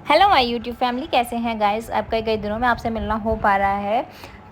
Hello my YouTube family, कैसे हैं guys. अब कई कई दिनों में आपसे मिलना हो पा रहा है।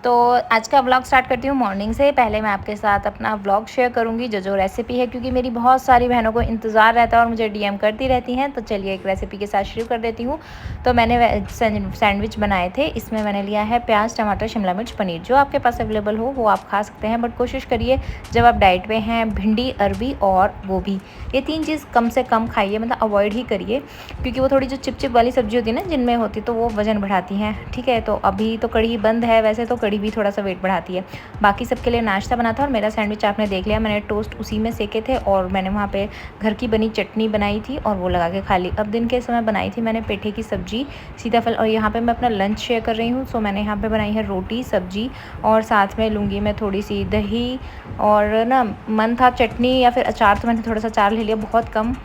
तो आज का व्लॉग स्टार्ट करती हूँ मॉर्निंग से। पहले मैं आपके साथ अपना व्लॉग शेयर करूँगी जो रेसिपी है, क्योंकि मेरी बहुत सारी बहनों को इंतज़ार रहता है और मुझे डीएम करती रहती हैं। तो चलिए एक रेसिपी के साथ शुरू कर देती हूँ। तो मैंने सैंडविच बनाए थे। इसमें मैंने लिया है प्याज, टमाटर, शिमला मिर्च, पनीर। जो आपके पास अवेलेबल हो वो आप खा सकते हैं, बट कोशिश करिए जब आप डाइट पे हैं भिंडी, अरबी और गोभी, ये 3 चीज़ कम से कम खाइए, मतलब अवॉइड ही करिए, क्योंकि वो थोड़ी जो चिप वाली सब्जी होती है ना जिनमें होती, तो वो वज़न बढ़ाती हैं। ठीक है, तो अभी तो कढ़ी बंद है, वैसे तो कढ़ी भी थोड़ा सा वेट बढ़ाती है। बाकी सबके लिए नाश्ता बना था और मेरा सैंडविच आपने देख लिया। मैंने टोस्ट उसी में सेके थे और मैंने वहाँ पे घर की बनी चटनी बनाई थी और वो लगा के खा ली। अब दिन के समय बनाई थी मैंने पेठे की सब्जी, सीताफल। और यहाँ पे मैं अपना लंच शेयर कर रही हूँ। सो मैंने यहाँ पे बनाई है रोटी, सब्जी और साथ में लूँगी मैं थोड़ी सी दही और ना मन था चटनी या फिर अचार, तो मैंने थोड़ा सा अचार ले लिया, बहुत कम।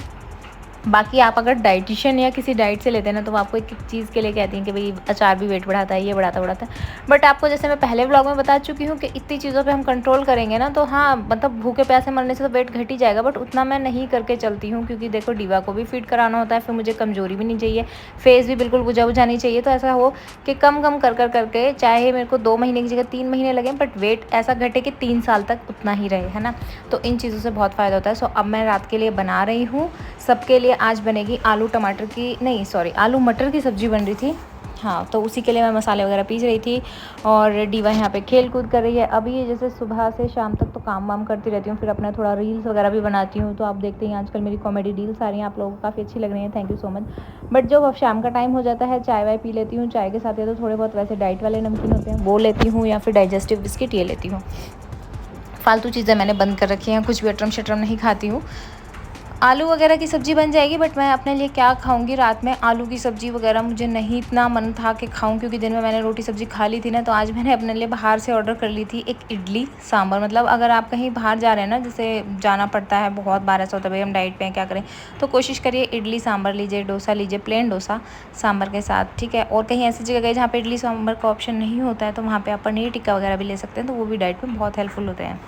बाकी आप अगर डाइटिशियन या किसी डाइट से लेते हैं ना, तो वो आपको एक चीज़ के लिए कहती हैं कि भाई अचार भी वेट बढ़ाता है, ये बढ़ाता है। बट आपको, जैसे मैं पहले व्लॉग में बता चुकी हूँ कि इतनी चीज़ों पे हम कंट्रोल करेंगे ना, तो हाँ मतलब भूखे प्यासे मरने से तो वेट घट ही जाएगा, बट उतना मैं नहीं करके चलती हूँ, क्योंकि देखो डीवा को भी फीड कराना होता है, फिर मुझे कमजोरी भी नहीं चाहिए, फेस भी बिल्कुल बुझा बुझा नहीं चाहिए। तो ऐसा हो कि कम कम कर करके, चाहे मेरे को 2 महीने की जगह 3 महीने लगे, बट वेट ऐसा घटे कि 3 साल तक उतना ही रहे, है ना। तो इन चीज़ों से बहुत फ़ायदा होता है। सो अब मैं रात के लिए बना रही हूँ। सबके लिए आज बनेगी आलू टमाटर की, नहीं सॉरी, आलू मटर की सब्ज़ी बन रही थी। हाँ, तो उसी के लिए मैं मसाले वगैरह पीस रही थी और डीवा यहाँ पे खेल कूद कर रही है। अभी जैसे सुबह से शाम तक तो काम वाम करती रहती हूँ, फिर अपना थोड़ा रील्स वगैरह भी बनाती हूँ। तो आप देखते हैं आजकल मेरी कॉमेडी रील्स आ रही हैं, आप लोगों को काफ़ी अच्छी लग रही हैं, thank you so much. But जब अब शाम का टाइम हो जाता है, चाय वाय पी लेती हूँ। चाय के साथ या तो थोड़े बहुत वैसे डाइट वाले नमकीन होते हैं वो लेती हूँ, या फिर डाइजेस्टिव बिस्किट ये लेती हूँ। फालतू चीज़ें मैंने बंद कर रखी हैं, कुछ भी अटरम शटरम नहीं खाती हूँ। आलू वगैरह की सब्ज़ी बन जाएगी, बट मैं अपने लिए क्या खाऊंगी रात में। आलू की सब्ज़ी वगैरह मुझे नहीं इतना मन था कि खाऊं, क्योंकि दिन में मैंने रोटी सब्ज़ी खा ली थी ना। तो आज मैंने अपने लिए बाहर से ऑर्डर कर ली थी एक इडली सांभर। मतलब अगर आप कहीं बाहर जा रहे हैं ना, जैसे जाना पड़ता है बहुत बार, ऐसा होता है भाई हम डाइट पे हैं क्या करें, तो कोशिश करिए इडली सांभर लीजिए, डोसा लीजिए, प्लेन डोसा सांभर के साथ। ठीक है, और कहीं ऐसी जगह गए जहाँ पे इडली सांभर का ऑप्शन नहीं होता है, तो वहाँ पर आप पनीर टिक्का वगैरह भी ले सकते हैं, तो वो भी डाइट में बहुत हेल्पफुल होते हैं।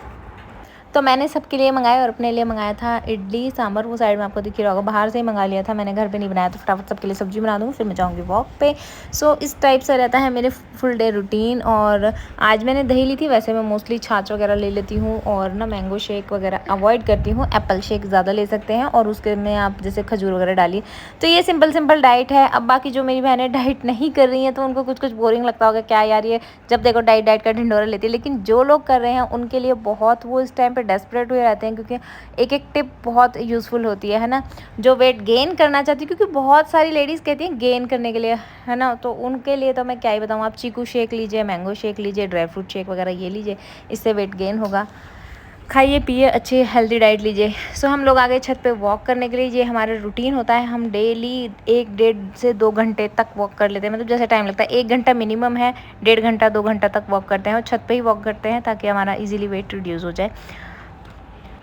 तो मैंने सबके लिए मंगाया और अपने लिए मंगाया था इडली सांभर। वो साइड में आपको दिख रहा होगा, बाहर से ही मंगा लिया था मैंने, घर पे नहीं बनाया। तो फटाफट सबके लिए सब्जी बना दूँगी, फिर मैं जाऊँगी वॉक पे। सो इस टाइप से रहता है मेरे फुल डे रूटीन। और आज मैंने दही ली थी, वैसे मैं मोस्टली छाछ वगैरह ले लेती हूँ और ना मैंगो शेक वगैरह अवॉइड करती हूँ। एप्पल शेक ज़्यादा ले सकते हैं और उसके में आप जैसे खजूर वगैरह डालिए। तो ये सिंपल डाइट है। अब बाकी जो मेरी बहनें डाइट नहीं कर रही हैं, तो उनको कुछ बोरिंग लगता होगा, क्या यार ये जब देखो डाइट का ढिंढोरा लेती है। लेकिन जो लोग कर रहे हैं उनके लिए बहुत, वो इस टाइम पे डेस्परेट हुए रहते हैं, क्योंकि एक एक टिप बहुत यूज़फुल होती है ना। जो वेट गेन करना चाहती है, क्योंकि बहुत सारी लेडीज़ कहती हैं गेन करने के लिए, है ना, तो उनके लिए तो मैं क्या ही बताऊँ। आप चीकू शेक लीजिए, मैंगो शेक लीजिए, ड्राई फ्रूट शेक वगैरह ये लीजिए, इससे वेट गेन होगा। खाइए पिए, अच्छी हेल्दी डाइट लीजिए। सो हम लोग आ गए छत पे वॉक करने के लिए। ये हमारा रूटीन होता है, हम डेली 1 डेढ़ से 2 घंटे तक वॉक कर लेते हैं, मतलब जैसे टाइम लगता है। 1 घंटा मिनिमम है, 1.5 घंटा 2 घंटा तक वॉक करते हैं और छत पे ही वॉक करते हैं, ताकि हमारा इजीली वेट रिड्यूस हो जाए।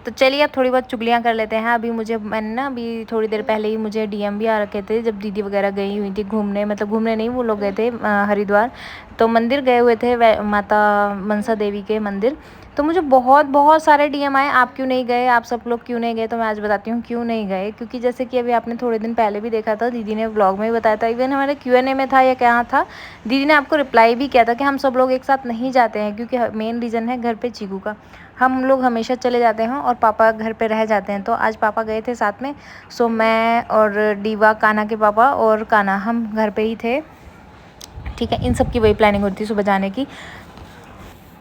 तो चलिए अब थोड़ी बहुत चुगलियाँ कर लेते हैं। मैंने ना अभी थोड़ी देर पहले ही मुझे डीएम भी आ रखे थे, जब दीदी वगैरह गई हुई थी घूमने, मतलब घूमने नहीं, वो लोग गए थे हरिद्वार। तो मंदिर गए हुए थे, माता मनसा देवी के मंदिर। तो मुझे बहुत बहुत सारे डीएम आए, आप क्यों नहीं गए, आप सब लोग क्यों नहीं गए। तो मैं आज बताती हूँ क्यों नहीं गए। क्योंकि जैसे कि अभी आपने थोड़े दिन पहले भी देखा था, दीदी ने व्लॉग में भी बताया था, इवन हमारे Q&A में था या क्या था, दीदी ने आपको रिप्लाई भी किया था कि हम सब लोग एक साथ नहीं जाते हैं, क्योंकि मेन रीज़न है घर पे चीकू का। हम लोग हमेशा चले जाते हैं और पापा घर पे रह जाते हैं। तो आज पापा गए थे साथ में। सो मैं और डीवा, कान्हा के पापा और कान्हा, हम घर पे ही थे। ठीक है, इन सब की वही प्लानिंग होती है सुबह जाने की।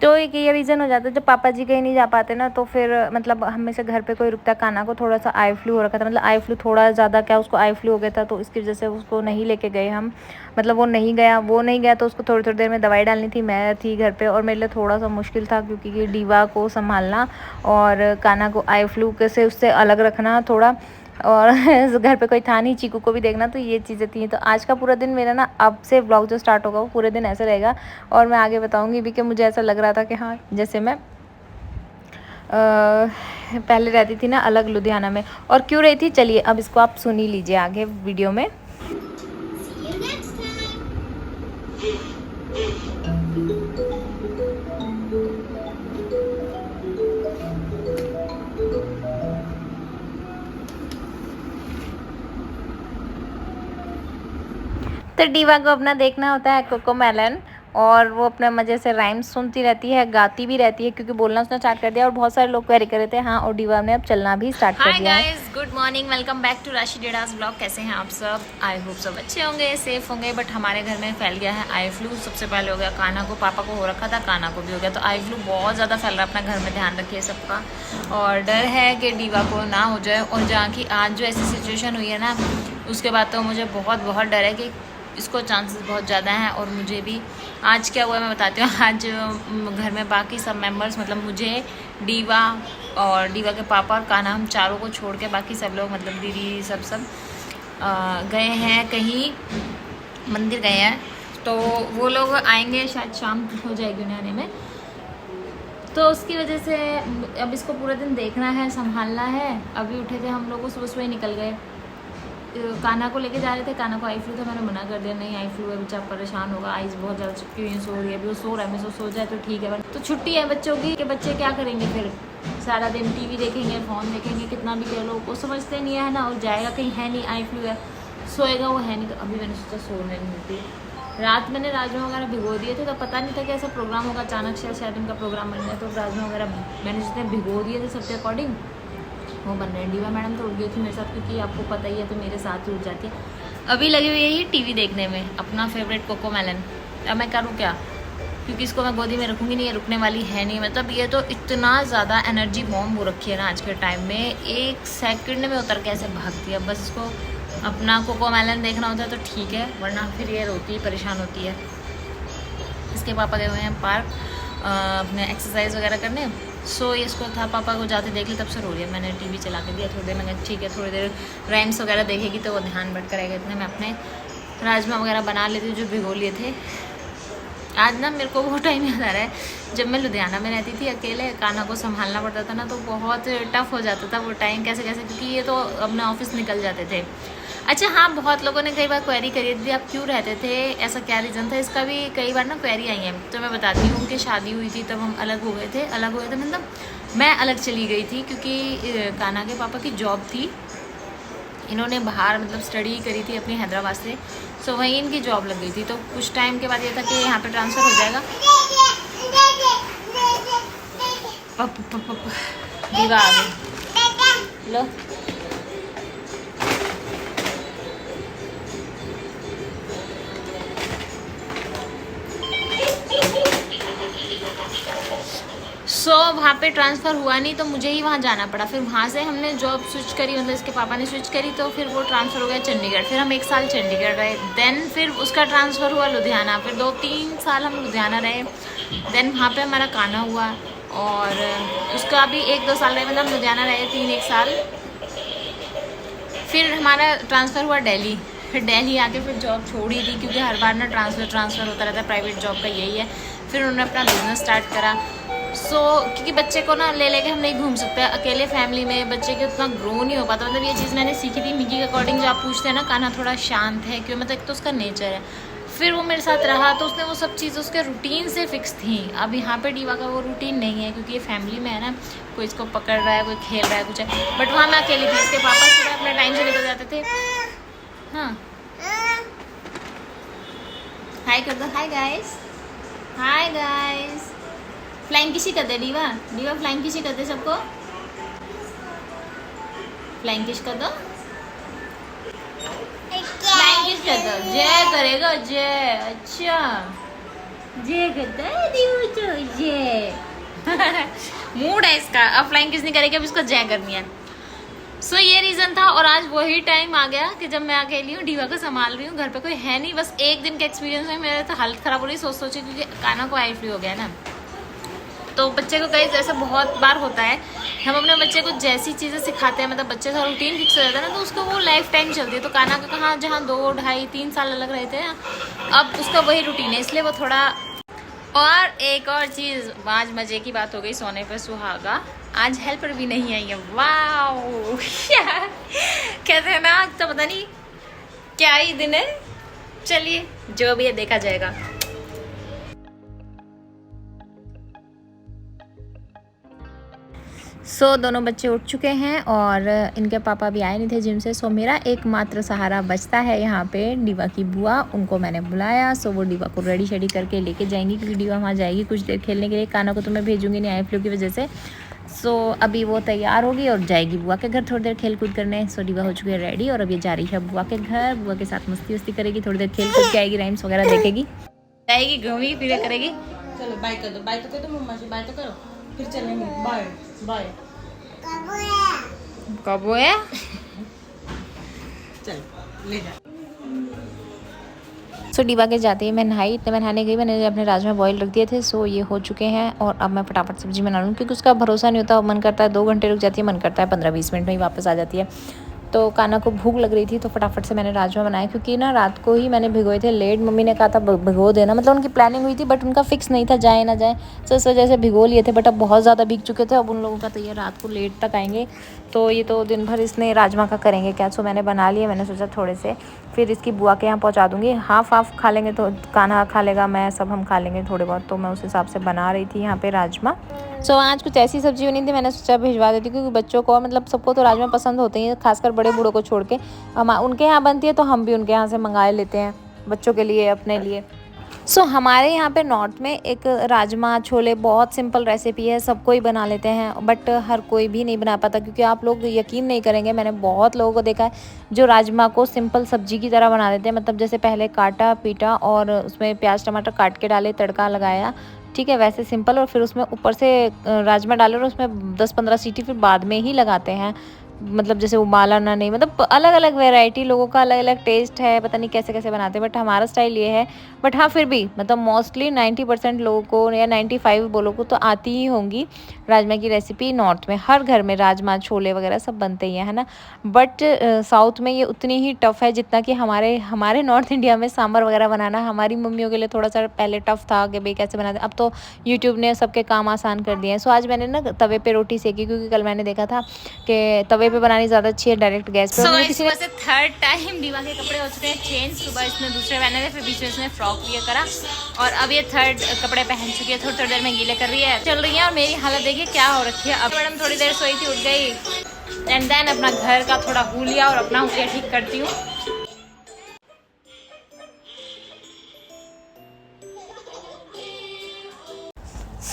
तो एक ये रीज़न हो जाता है, जब पापा जी कहीं नहीं जा पाते ना, तो फिर मतलब हम में से घर पे कोई रुकता। कान्हा को थोड़ा सा आई फ्लू हो रखा था, मतलब आई फ्लू थोड़ा ज़्यादा, क्या उसको आई फ्लू हो गया था, तो इसकी वजह से उसको नहीं लेके गए हम। मतलब वो नहीं गया तो उसको थोड़ी थोड़ी देर में दवाई डालनी थी। मैं थी घर पे और मेरे लिए थोड़ा सा मुश्किल था, क्योंकि डीवा को संभालना और कान्हा को आई फ्लू से उससे अलग रखना थोड़ा, और घर पे कोई था नहीं, चीकू को भी देखना, तो ये चीज़ें थी। तो आज का पूरा दिन मेरा ना, अब से व्लॉग जो स्टार्ट होगा वो पूरे दिन ऐसे रहेगा। और मैं आगे बताऊंगी भी कि मुझे ऐसा लग रहा था कि हाँ, जैसे मैं पहले रहती थी ना अलग लुधियाना में। और क्यों रही थी, चलिए अब इसको आप सुन ही लीजिए आगे वीडियो में। तो डीवा को अपना देखना होता है कोकोमेलन, और वो अपने मज़े से राइम्स सुनती रहती है, गाती भी रहती है, क्योंकि बोलना उसने स्टार्ट कर दिया और बहुत सारे लोग क्वेरी कर रहे थे। हाँ, और डीवा ने अब चलना भी स्टार्ट कर दिया है। Hi guys, good morning, welcome back to Rashi Dedas blog. कैसे हैं आप सब? आई होप सब अच्छे होंगे, सेफ होंगे। बट हमारे घर में फैल गया है आई फ्लू। सबसे पहले हो गया कान्हा को, पापा को हो रखा था, कान्हा को भी हो गया। तो आई फ्लू बहुत ज़्यादा फैल रहा है, अपना घर में ध्यान रखिए सबका। और डर है कि डीवा को ना हो जाए। और जहाँ की आज जो ऐसी सिचुएशन हुई है ना, उसके बाद तो मुझे बहुत डर है कि इसको चांसेस बहुत ज़्यादा हैं। और मुझे भी आज क्या हुआ है मैं बताती हूँ। आज घर में बाकी सब मेंबर्स, मतलब मुझे, डीवा और डीवा के पापा और कान्हा, हम चारों को छोड़ के बाकी सब लोग, मतलब दीदी सब गए हैं कहीं, मंदिर गए हैं। तो वो लोग आएंगे शायद, शाम हो जाएगी उन्हें आने में। तो उसकी वजह से अब इसको पूरा दिन देखना है, संभालना है। अभी उठे थे हम लोग, सुबह सुबह निकल गए, कान्हा को लेके जा रहे थे। कान्हा को आई फ्लू था, मैंने मना कर दिया, नहीं आई फ्लू है बच्चा, परेशान होगा, आइज़ बहुत ज़्यादा चिपकी हुई सो रही है। अभी वो सो रहा है, मैं सो जाए तो ठीक है। तो छुट्टी है बच्चों की, कि बच्चे क्या करेंगे फिर, सारा दिन टीवी देखेंगे, फ़ोन देखेंगे, कितना भी कह लो, वो समझते नहीं है ना। और जाएगा कहीं, है नहीं, आई फ्लू है, सोएगा वो है नहीं। तो अभी मैंने सोचा सोने नहीं होती। रात मैंने राजमा वगैरह भिगो दिए थे, तो पता नहीं था कि ऐसा प्रोग्राम होगा, अचानक से शायद उनका प्रोग्राम बन गया। तो राजमा वगैरह मैंने जितने भिगो दिए थे सबके अकॉर्डिंग, वो बन रहे हैं। डीवा मैडम तो उठ गई थी मेरे साथ, क्योंकि आपको पता ही है तो मेरे साथ ही उठ जाती है। अभी लगी हुई है ये टीवी देखने में, अपना फेवरेट कोकोमेलन। अब मैं करूँ क्या, क्योंकि इसको मैं गोदी में रखूँगी नहीं, ये रुकने वाली है नहीं। मतलब ये तो इतना ज़्यादा एनर्जी बॉम्ब हो रखी है ना आज के टाइम में, एक सेकंड में उतर के ऐसे भागती है। बस इसको अपना कोकोमेलन देखना होता है तो ठीक है, वरना फिर ये रोती, परेशान होती है। इसके पापा गए हुए हैं पार्क अपने एक्सरसाइज वगैरह करने। सो इसको था, पापा को जाते देख ली, तब से रो रही है। मैंने टीवी चला के दिया थोड़ी देर, मैंने ठीक है थोड़ी देर राइम्स वगैरह देखेगी तो वो ध्यान बट करेगा। इतने मैं अपने राजमा वगैरह बना लेती हूँ जो भिगो लिए थे। आज ना मेरे को वो टाइम याद आ रहा है जब मैं लुधियाना में रहती थी अकेले, कान्हा को संभालना पड़ता था ना, तो बहुत टफ हो जाता था वो टाइम, कैसे क्योंकि ये तो अपने ऑफिस निकल जाते थे। अच्छा हाँ, बहुत लोगों ने कई बार क्वेरी करी थी आप क्यों रहते थे, ऐसा क्या रीज़न था। इसका भी कई बार ना क्वेरी आई है, तो मैं बताती हूँ। उनकी शादी हुई थी तब हम अलग हो गए थे, मतलब मैं अलग चली गई थी, क्योंकि कान्हा के पापा की जॉब थी। इन्होंने बाहर मतलब स्टडी करी थी अपनी हैदराबाद से, सो वहीं इनकी जॉब लग गई थी। तो कुछ टाइम के बाद ये था कि यहाँ पे ट्रांसफ़र हो जाएगा। दीवा आ गई, लो वहाँ पे ट्रांसफ़र हुआ नहीं, तो मुझे ही वहाँ जाना पड़ा। फिर वहाँ से हमने जॉब स्विच करी, मतलब इसके पापा ने स्विच करी, तो फिर वो ट्रांसफ़र हो गया चंडीगढ़। फिर हम 1 साल चंडीगढ़ रहे, देन फिर उसका ट्रांसफ़र हुआ लुधियाना, फिर 2-3 साल हम लुधियाना रहे। देन वहाँ पे हमारा कान्हा हुआ, और उसका भी 1-2 साल रहे, मतलब लुधियाना रहे 3-1 साल। फिर हमारा ट्रांसफ़र हुआ दिल्ली। फिर दिल्ली आके फिर जॉब छोड़ी थी, क्योंकि हर बार ना ट्रांसफ़र होता रहता है, प्राइवेट जॉब का यही है। फिर उन्होंने अपना बिज़नेस स्टार्ट करा। क्योंकि बच्चे को ना ले लेके हम नहीं घूम सकते अकेले, फैमिली में बच्चे के उतना ग्रो नहीं हो पाता। मतलब ये चीज़ मैंने सीखी थी मिकी के अकॉर्डिंग, जो आप पूछते हैं ना, कान्हा थोड़ा शांत है क्यों, मतलब एक तो उसका नेचर है। फिर वो मेरे साथ रहा तो उसने वो सब चीज़ उसके रूटीन से फिक्स थी। अब यहाँ पे डीवा का वो रूटीन नहीं है, क्योंकि ये फैमिली में है ना, कोई इसको पकड़ रहा है, कोई खेल रहा है, कुछ है। बट वहाँ मैं अकेली थी, इसके पापा सुबह अपने टाइम से निकल जाते थे। हाँ, हाय कर दो, hi guys, hi guys. Flying किसी कर दे डीवा, डीवा फ्लाइंग किसी कर दे सबको, फ्लाइंग किस कर दो, फ्लाइंग किस कर दो, जय करेगा जय। अच्छा जय करता है डीवा तो जय। मूड है इसका, अब फ्लाइंग किस नहीं करेगी, अब इसको जय करनी है। सो ये रीज़न था। और आज वही टाइम आ गया कि जब मैं अकेली हूँ, डीवा को संभाल रही हूँ, घर पे कोई है नहीं। बस एक दिन का एक्सपीरियंस है, मेरा तो हालत ख़राब हो रही सोच क्योंकि कान्हा को आई फ्लू हो गया ना। तो बच्चे को कई ऐसा बहुत बार होता है, हम अपने बच्चे को जैसी चीज़ें सिखाते हैं, मतलब बच्चे का रूटीन फिक्स हो जाता है ना, तो उसको वो लाइफ टाइम चलती है। तो कान्हा का कहाँ, जहाँ 2, 2.5, 3 साल अलग रहे थे ना, अब उसका वही रूटीन है, इसलिए वो थोड़ा। और एक और चीज़, आज मज़े की बात हो गई, सोने पर सुहागा। आज हेल्पर भी नहीं आई है, वाह। कहते हैं ना, आज तो पता नहीं क्या ही दिन है। चलिए जो भी है देखा जाएगा। दोनों बच्चे उठ चुके हैं और इनके पापा भी आए नहीं थे जिम से। मेरा एकमात्र सहारा बचता है यहाँ पे डीवा की बुआ, उनको मैंने बुलाया। वो डीवा को रेडी शेडी करके लेके जाएंगी, क्योंकि डीवा वहाँ जाएगी कुछ देर खेलने के लिए। काना को तो मैं भेजूँगी नहीं आई फ्लू की वजह से। अभी वो तैयार होगी और जाएगी बुआ के घर थोड़ी देर खेल कूद करने। डीवा हो चुकी है रेडी और अब ये जा रही है बुआ के घर। बुआ के साथ मस्ती वस्ती करेगी, थोड़ी देर खेल कूद के आएगी, राइम्स वगैरह देखेगी, जाएगी घूमी फिर करेगी। चलो बाय कर दो, बाय तो कर दो मम्मा से, बाय तो करो, फिर चलेंगे। Bye bye. कब है चल ले जा। डीवा के जाते ही मैं नहाई, इतने मैं नहाने गई, मैंने अपने राजमा बॉईल रख दिए थे। ये हो चुके हैं और अब मैं फटाफट सब्जी बना लूँ, क्योंकि उसका भरोसा नहीं होता। मन करता है 2 घंटे रुक जाती है, मन करता है 15-20 मिनट में ही वापस आ जाती है। तो काना को भूख लग रही थी तो फटाफट से मैंने राजमा बनाए, क्योंकि ना रात को ही मैंने भिगोए थे लेट। मम्मी ने कहा था भिगो देना, मतलब उनकी प्लानिंग हुई थी बट उनका फिक्स नहीं था जाए ना जाए, तो इस वजह से भिगो लिए थे। बट अब बहुत ज़्यादा भीग चुके थे। अब उन लोगों का तो ये रात को लेट तक आएंगे, तो ये तो दिन भर इसने राजमा का करेंगे क्या। मैंने बना लिए, मैंने सोचा थोड़े से फिर इसकी बुआ के यहाँ पहुँचा दूँगी। हाफ खा लेंगे तो कान्हा खा लेगा, मैं सब हम खा लेंगे थोड़े बहुत। तो मैं उस हिसाब से बना रही थी यहाँ पे राजमा। आज कुछ ऐसी सब्जी बनी थी, मैंने सोचा भिजवा देती, क्योंकि बच्चों को मतलब सबको तो राजमा पसंद होते हैं, खासकर बड़े बूढ़ों को छोड़ के। उनके यहाँ बनती है तो हम भी उनके यहाँ से मंगा लेते हैं बच्चों के लिए, अपने लिए। हमारे यहाँ पे नॉर्थ में एक राजमा छोले बहुत सिंपल रेसिपी है, सबको ही बना लेते हैं, बट हर कोई भी नहीं बना पाता, क्योंकि आप लोग यकीन नहीं करेंगे, मैंने बहुत लोगों को देखा है जो राजमा को सिंपल सब्जी की तरह बना देते हैं। मतलब जैसे पहले काटा पीटा और उसमें प्याज टमाटर काट के डाले, तड़का लगाया, ठीक है, वैसे सिंपल, और फिर उसमें ऊपर से राजमा डाले और उसमें 10-15 सीटी फिर बाद में ही लगाते हैं। मतलब जैसे उबाला ना, नहीं, मतलब अलग अलग वैरायटी, लोगों का अलग अलग टेस्ट है, पता नहीं कैसे कैसे बनाते हैं, बट हमारा स्टाइल ये है। बट हाँ, फिर भी मतलब मोस्टली 90% लोगों को या 95 बोलो को तो आती ही होंगी राजमा की रेसिपी। नॉर्थ में हर घर में राजमा छोले वगैरह सब बनते ही हैं, है ना। बट साउथ में ये उतनी ही टफ़ है जितना कि हमारे नॉर्थ इंडिया में सांभर वगैरह बनाना हमारी मम्मियों के लिए थोड़ा सा पहले टफ़ था कि भाई कैसे बनाते। अब तो यूट्यूब ने सबके काम आसान कर दिए हैं। आज मैंने ना तवे पे रोटी सेकी, क्योंकि कल मैंने देखा था कि तवे पे बनानी ज़्यादा अच्छी है डायरेक्ट गैस पे। किसी से थर्ड टाइम दीवा के कपड़े हो चुके हैं चेंज। सुबह इसने दूसरे पहने थे, फिर बीच में इसने फ्रॉक भी करा, और अब ये थर्ड कपड़े पहन चुकी है। थोड़ी देर में गीले कर रही है, चल रही है। और मेरी हालत देखिए क्या हो रखी है। अब मैडम थोड़ी देर सोई थी, उठ गई, एंड देन अपना घर का थोड़ा हुलिया और अपना हुलिया ठीक करती हूँ।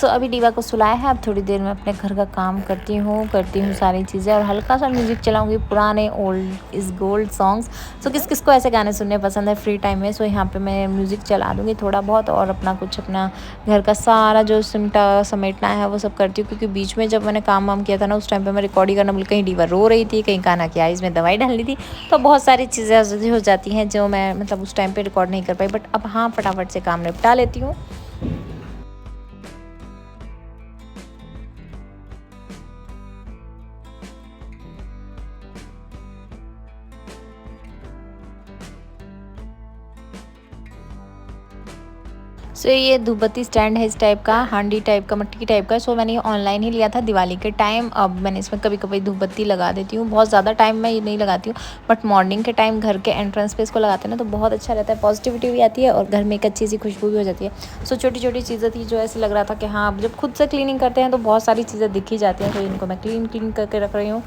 अभी डीवा को सुलाया है, अब थोड़ी देर में अपने घर का काम करती हूँ सारी चीज़ें, और हल्का सा म्यूज़िक चलाऊंगी, पुराने ओल्ड इज़ गोल्ड सॉन्ग्स। किस किस को ऐसे गाने सुनने पसंद है फ्री टाइम में। यहाँ पे मैं म्यूज़िक चला दूँगी थोड़ा बहुत, और अपना घर का सारा जो सिमटा समेटना है वो सब करती हूँ। क्योंकि बीच में जब मैंने काम वाम किया था ना, उस टाइम पर मैं रिकॉर्डिंग करना भूल, कहीं डीवा रो रही थी, कहीं काना की आइज़ में दवाई डालनी थी, तो बहुत सारी चीज़ें हो जाती हैं जो मैं मतलब उस टाइम पर रिकॉर्ड नहीं कर पाई। बट अब हाँ, फटाफट से काम निपटा लेती हूँ। ये धूपबत्ती स्टैंड है इस टाइप का, हांडी टाइप का, मट्टी टाइप का। मैंने ये ऑनलाइन ही लिया था दिवाली के टाइम। अब मैंने इसमें कभी कभी धूपबत्ती लगा देती हूँ, बहुत ज़्यादा टाइम मैं ये नहीं लगाती हूँ, बट मॉर्निंग के टाइम घर के एंट्रेंस पे इसको लगाते हैं ना, तो बहुत अच्छा रहता है, पॉजिटिविटी भी आती है और घर में एक अच्छी सी खुशबू भी हो जाती है। छोटी छोटी चीज़ें थी जो ऐसे लग रहा था कि हाँ, जब खुद से क्लीनिंग करते हैं तो बहुत सारी चीज़ें दिख ही जाती हैं, तो इनको मैं क्लीन करके रख रही हूँ।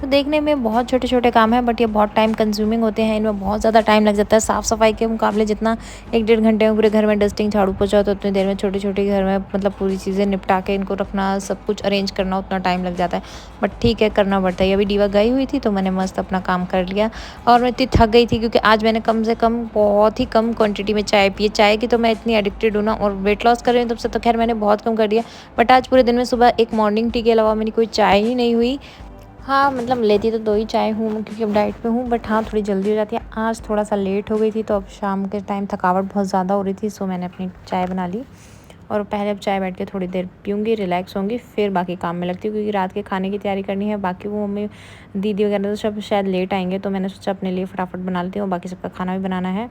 तो देखने में बहुत छोटे छोटे काम हैं, बट ये बहुत टाइम कंज्यूमिंग होते हैं, इनमें बहुत ज़्यादा टाइम लग जाता है। साफ़ सफाई के मुकाबले जितना 1-1.5 घंटे में पूरे घर में डस्टिंग झाड़ू पोछा, तो उतनी देर में छोटी छोटी घर में मतलब पूरी चीज़ें निपटा के इनको रखना, सब कुछ अरेंज करना, उतना टाइम लग जाता है। बट ठीक है, करना पड़ता है। अभी डीवा गई हुई थी तो मैंने मस्त अपना काम कर लिया, और मैं इतनी थक गई थी क्योंकि आज मैंने कम से कम बहुत ही कम क्वान्टिटी में चाय पी। चाय की तो मैं इतनी एडिक्टेड हूँ ना, और वेट लॉस कर रही हूँ तब से तो खैर मैंने बहुत कम कर दिया, बट आज पूरे दिन में सुबह एक मॉर्निंग टी के अलावा मेरी कोई चाय ही नहीं हुई। हाँ, मतलब लेती तो 2 ही चाय हूँ क्योंकि अब डाइट पे हूँ, बट हाँ थोड़ी जल्दी हो जाती है। आज थोड़ा सा लेट हो गई थी, तो अब शाम के टाइम थकावट बहुत ज़्यादा हो रही थी, मैंने अपनी चाय बना ली, और पहले अब चाय बैठ के थोड़ी देर पीऊँगी, रिलैक्स होंगी, फिर बाकी काम में लगती हूँ, क्योंकि रात के खाने की तैयारी करनी है। बाकी वो मम्मी दीदी वगैरह तो सब शायद लेट आएंगे, तो मैंने सोचा अपने लिए फटाफट बना लेती हूँ, बाकी सबका खाना भी बनाना है।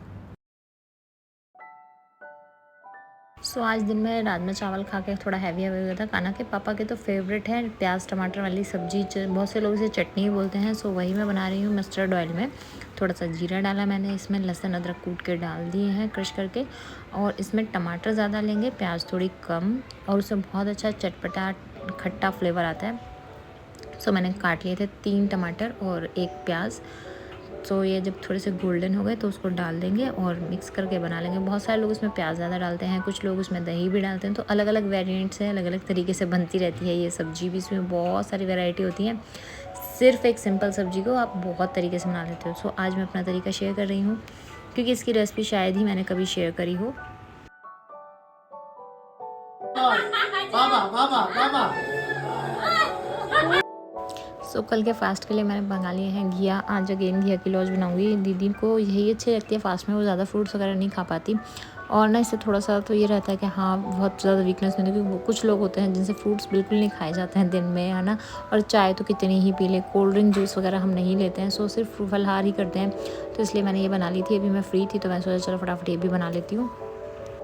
सो आज दिन में राजमा चावल खा के थोड़ा हैवी हैवी हो गया था खाना। के पापा के तो फेवरेट है प्याज टमाटर वाली सब्जी, बहुत से लोग इसे चटनी भी बोलते हैं। सो वही मैं बना रही हूँ मस्टर्ड ऑयल में। थोड़ा सा जीरा डाला मैंने, इसमें लहसुन अदरक कूट के डाल दिए हैं क्रश करके। और इसमें टमाटर ज़्यादा लेंगे, प्याज थोड़ी कम, और उससे बहुत अच्छा चटपटा खट्टा फ्लेवर आता है। सो मैंने काट लिए थे 3 टमाटर और 1 प्याज। तो ये जब थोड़े से गोल्डन हो गए तो उसको डाल देंगे और मिक्स करके बना लेंगे। बहुत सारे लोग इसमें प्याज ज़्यादा डालते हैं, कुछ लोग उसमें दही भी डालते हैं। तो अलग अलग वेरिएंट्स हैं, अलग अलग तरीके से बनती रहती है ये सब्ज़ी भी। इसमें बहुत सारी वैरायटी होती है। सिर्फ एक सिंपल सब्ज़ी को आप बहुत तरीके से बना लेते हो। सो आज मैं अपना तरीका शेयर कर रही हूँ, क्योंकि इसकी रेसिपी शायद ही मैंने कभी शेयर करी हो। बाबा बाबा बाबा। सो कल के फ़ास्ट के लिए मैंने मंगा लिए हैं घिया। आज अगेन घिया की लॉज बनाऊंगी। दीदी को यही अच्छी लगती है फ़ास्ट में, वो ज़्यादा फ्रूट्स वगैरह नहीं खा पाती। और ना इससे थोड़ा सा तो ये रहता है कि हाँ बहुत ज़्यादा वीकनेस नहीं होती, क्योंकि कुछ लोग होते हैं जिनसे फ्रूट्स बिल्कुल नहीं खाए जाते हैं दिन में, है ना। और चाय तो कितनी ही पी ले, कोल्ड ड्रिंक जूस वगैरह हम नहीं लेते हैं। सो सिर्फ फलाहार ही करते हैं। तो इसलिए मैंने ये बना ली थी। अभी मैं फ्री थी तो मैं सोचा चलो फटाफट ये भी बना लेती हूँ।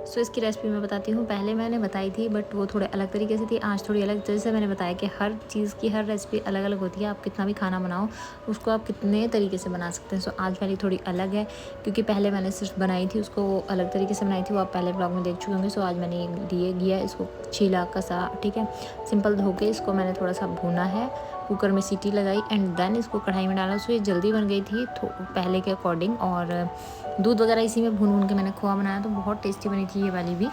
सो इसकी रेसिपी मैं बताती हूँ। पहले मैंने बताई थी बट वो थोड़े अलग तरीके से थी, आज थोड़ी अलग। जैसे मैंने बताया कि हर चीज़ की हर रेसिपी अलग अलग होती है। आप कितना भी खाना बनाओ उसको आप कितने तरीके से बना सकते हैं। सो आज वाली थोड़ी अलग है, क्योंकि पहले मैंने सिर्फ बनाई थी उसको अलग तरीके से बनाई थी, वो आप पहले ब्लॉग में देख चुके होंगे। सो आज मैंने लिए घिया, इसको छीला कसा, ठीक है, सिंपल धो के इसको मैंने थोड़ा सा भूना है, कुकर में सीटी लगाई एंड देन इसको कढ़ाई में डाला। सो ये जल्दी बन गई थी पहले के अकॉर्डिंग। और दूध वगैरह इसी में भून भून के मैंने खोआ बनाया, तो बहुत टेस्टी बनी थी ये वाली भी।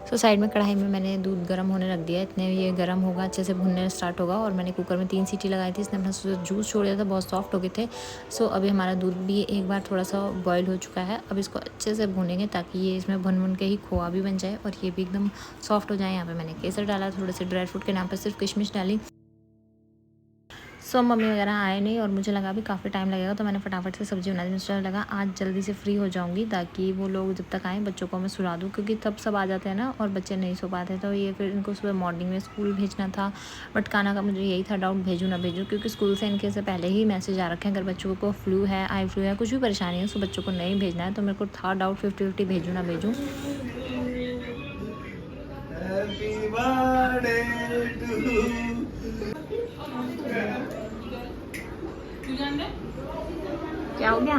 सो साइड में कढ़ाई में मैंने दूध गर्म होने रख दिया। इतने ये गर्म होगा, अच्छे से भुनने स्टार्ट होगा। और मैंने कुकर में 3 सीटी लगाई थी। इसने अपना जूस छोड़ दिया था, बहुत सॉफ्ट हो गए थे। सो अभी हमारा दूध भी एक बार थोड़ा सा बॉयल हो चुका है। अब इसको अच्छे से भूनेंगे ताकि ये इसमें भुन भुन के ही खोआ भी बन जाए और ये भी एकदम सॉफ्ट हो जाए। यहाँ पर मैंने केसर डाला, थोड़े से ड्राई फ्रूट के नाम पर सिर्फ किशमिश डाली। सो मम्मी वगैरह आए नहीं और मुझे लगा भी काफ़ी टाइम लगेगा, तो मैंने फटाफट से सब्ज़ी बना दी। मुझे लगा आज जल्दी से फ्री हो जाऊंगी ताकि वो लोग जब तक आएँ बच्चों को मैं सुला दूँ, क्योंकि तब सब आ जाते हैं ना और बच्चे नहीं सो पाते। तो ये फिर इनको सुबह मॉर्निंग में स्कूल भेजना था। बट खाना का मुझे यही था डाउट, भेजूँ ना भेजूँ, क्योंकि स्कूल से इनके से पहले ही मैसेज आ रखे हैं अगर बच्चों को फ्लू है, आई फ्लू है, कुछ भी परेशानी है, तो बच्चों को नहीं भेजना है। तो मेरे को था डाउट 50-50 भेजूँ ना भेजूँ। Happy birthday to क्या हो गया?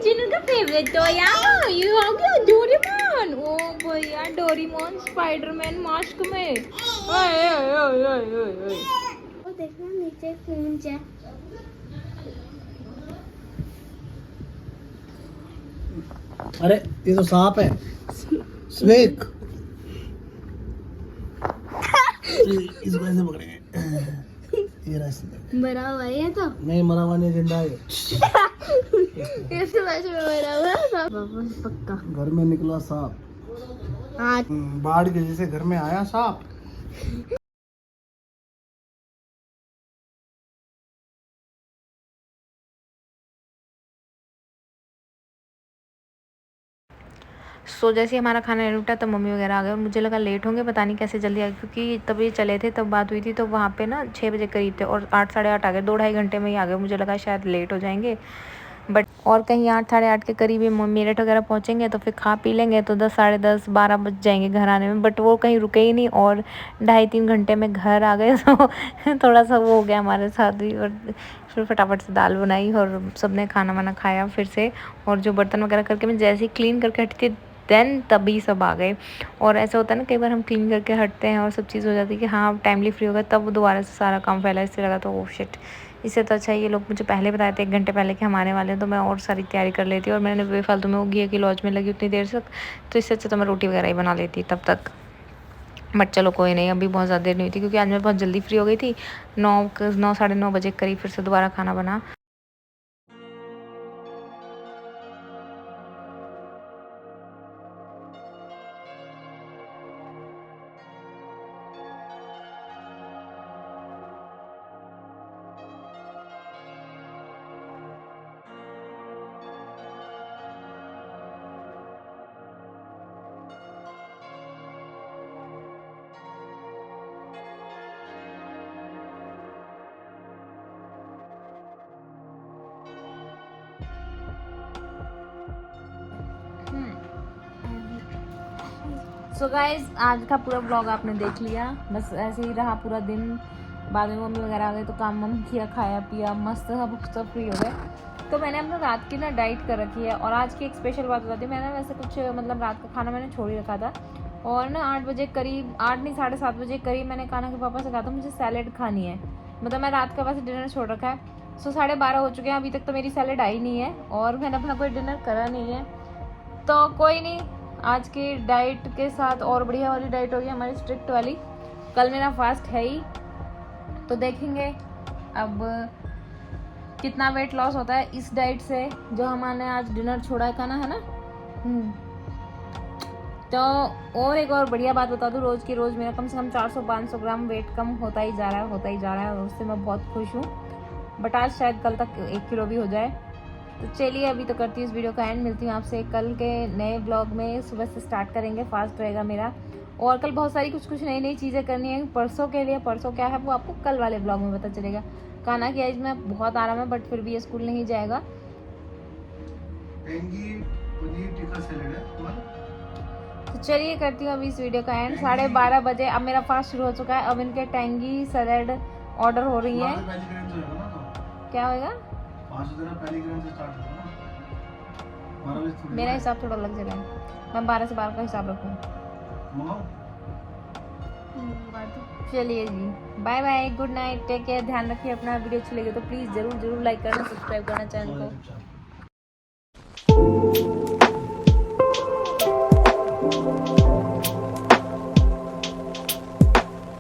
जिनका फेवरेट तो यार ये हो गया डोरेमोन। ओ भैया डोरेमोन स्पाइडरमैन मास्क में। ओए ओए ओए ओए ओए। वो देखना नीचे कूंज है। अरे ये तो सांप है, स्नेक। इसको ऐसे पकड़ेंगे। ये रहा स्नेक। मरा हुआ है ये तो। नहीं मरा हुआ नहीं, जिंदा है। इसके वजह से मरा हुआ है सब। पक्का घर में निकला सांप। हाँ बाढ़ के जैसे घर में आया सांप। सो जैसे ही हमारा खाना निपटा तब मम्मी वगैरह आ गए और मुझे लगा लेट होंगे, पता नहीं कैसे जल्दी आ गए, क्योंकि तब ये चले थे, तब बात हुई थी। तो वहाँ पे ना 6 बजे करीब थे और 8 साढ़े 8 आ गए, 2-2.5 घंटे में ही आ गए। मुझे लगा शायद लेट हो जाएंगे, बट और कहीं 8 साढ़े 8 के करीब ही मेरठ वगैरह पहुँचेंगे तो फिर खा पी लेंगे, तो 10 साढ़े 10 12 बज जाएंगे घर आने में। बट वो कहीं रुके ही नहीं और 2.5-3 घंटे में घर आ गए। तो थोड़ा सा वो हो गया हमारे साथ भी। और फिर फटाफट से दाल बनाई और सबने खाना वाना खाया फिर से। और जो बर्तन वगैरह करके मैं जैसे ही क्लीन करके हटी थी देन तभी सब आ गए। और ऐसा होता है ना कई बार हम क्लीन करके हटते हैं और सब चीज़ हो जाती है कि हाँ टाइमली फ्री होगा, तब दोबारा से सारा काम फैला। इससे लगा तो ओह शिट, इससे तो अच्छा ये लोग मुझे पहले बताए थे 1 घंटे पहले कि हम आने वाले हैं, तो मैं और सारी तैयारी कर लेती। और मैंने बेफालतू में वो घिया की लॉज में लगी उतनी देर तक, तो इससे अच्छा तो मैं रोटी वगैरह ही बना लेती तब तक। बट चलो कोई नहीं, अभी बहुत ज़्यादा देर नहीं हुई थी, क्योंकि आज मैं बहुत जल्दी फ्री हो गई थी। 9 साढ़े 9 बजे करीब फिर से दोबारा खाना बना। सो गाइज आज का पूरा व्लॉग आपने देख लिया, बस ऐसे ही रहा पूरा दिन। बाद में मम्मी वगैरह आ गए तो काम वाम किया, खाया पिया, मस्त सब फ्री हो गए। तो मैंने अपना रात की ना डाइट कर रखी है। और आज की एक स्पेशल बात बताती हूँ, मैंने वैसे कुछ मतलब रात का खाना मैंने छोड़ ही रखा था। और ना 8 बजे करीब, 8 नहीं 7:30 बजे करीब मैंने कान्हा के पापा से कहा था मुझे सैलेड खानी है। मतलब मैं रात का वैसे डिनर छोड़ रखा है। सो 12:30 हो चुके हैं, अभी तक तो मेरी सैलेड आई नहीं है और मैंने अपना कोई डिनर करा नहीं है। तो कोई नहीं, आज की डाइट के साथ और बढ़िया वाली डाइट होगी हमारी, स्ट्रिक्ट वाली। कल मेरा फास्ट है ही, तो देखेंगे अब कितना वेट लॉस होता है इस डाइट से जो हमने आज डिनर छोड़ा है खाना, है ना। तो और एक और बढ़िया बात बता दूँ, रोज़ की रोज़ मेरा कम से कम 400-500 ग्राम वेट कम होता ही जा रहा है और उससे मैं बहुत खुश हूँ। बट आज शायद कल तक 1 किलो भी हो जाए। तो चलिए अभी तो करती हूँ इस वीडियो का एंड, मिलती हूँ आपसे कल के नए व्लॉग में। सुबह से स्टार्ट करेंगे, फास्ट रहेगा मेरा। और कल बहुत सारी कुछ नई चीज़ें करनी है परसों के लिए। परसों क्या है वो आपको कल वाले ब्लॉग में पता चलेगा। कान्हा की एज में बहुत आराम है, बट फिर भी ये स्कूल नहीं जाएगा। तो चलिए करती हूँ अभी इस वीडियो का एंड। 12:30 बजे अब मेरा फास्ट शुरू हो चुका है। अब इनके टेंगी सैलेड ऑर्डर हो रही है। क्या होगा? मेरा हिसाब थोड़ा अलग जगह है, मैं 12 से 12 का हिसाब रखूँ। चलिए जी, bye bye, good night, take care, ध्यान रखिए अपना। वीडियो अच्छी लगे तो प्लीज़ जरूर लाइक करना, सब्सक्राइब करना चैनल को।